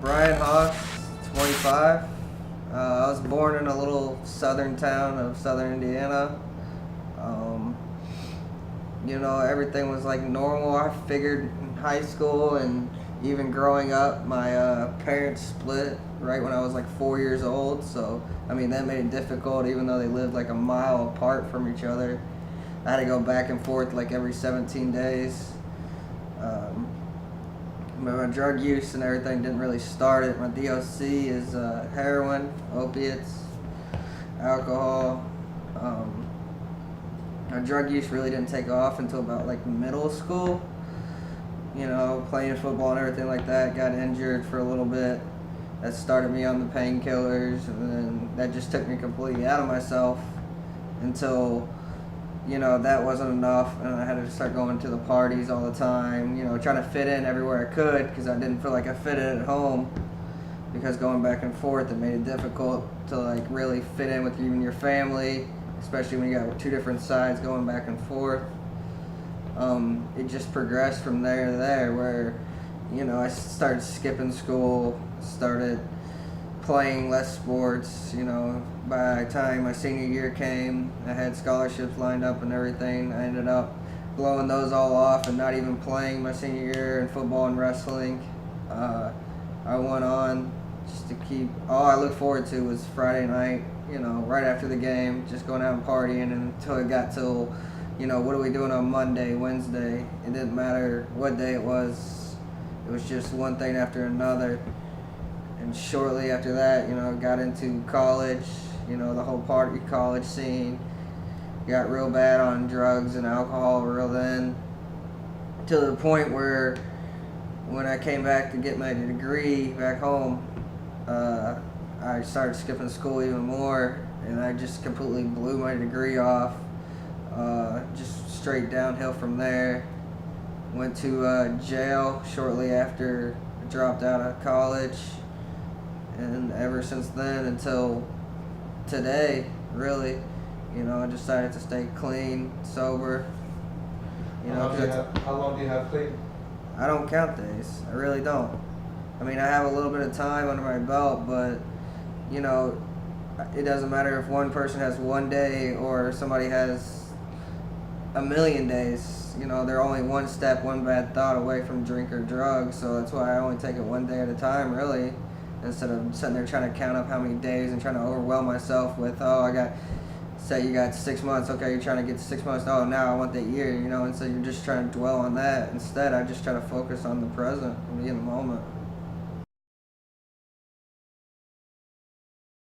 Brian Hawks, 25. I was born in a little southern town of southern Indiana. Um, Everything was like normal. I figured in high school and even growing up, my parents split right when I was like 4 years old. So, that made it difficult even though they lived like a mile apart from each other. I had to go back and forth like every 17 days. Um, my drug use and everything didn't really start it. My DOC is heroin, opiates, alcohol. Um, my drug use really didn't take off until about like middle school. Playing football and everything like that. Got injured for a little bit. That started me on the painkillers, and then that just took me completely out of myself until that wasn't enough, and I had to start going to the parties all the time, trying to fit in everywhere I could because I didn't feel like I fit in at home, because going back and forth, it made it difficult to like really fit in with even your family, especially when you got two different sides going back and forth. It just progressed from there to there where, I started skipping school, started playing less sports. By the time my senior year came, I had scholarships lined up and everything. I ended up blowing those all off and not even playing my senior year in football and wrestling. I went on just to keep, all I looked forward to was Friday night, right after the game, just going out and partying until it got till, what are we doing on Monday, Wednesday? It didn't matter what day it was just one thing after another. And shortly after that, got into college, the whole party college scene. Got real bad on drugs and alcohol real then. To the point where when I came back to get my degree back home, I started skipping school even more, and I just completely blew my degree off. Just straight downhill from there. Went to jail shortly after I dropped out of college. And ever since then until today, really, I decided to stay clean, sober. How long do you have clean? I don't count days. I really don't. I have a little bit of time under my belt, but, it doesn't matter if one person has one day or somebody has a million days. They're only one step, one bad thought away from drink or drugs, so that's why I only take it one day at a time, really. Instead of sitting there trying to count up how many days and trying to overwhelm myself with, say you got 6 months, okay, you're trying to get to 6 months, now I want that year, and so you're just trying to dwell on that. Instead, I just try to focus on the present and be in the moment.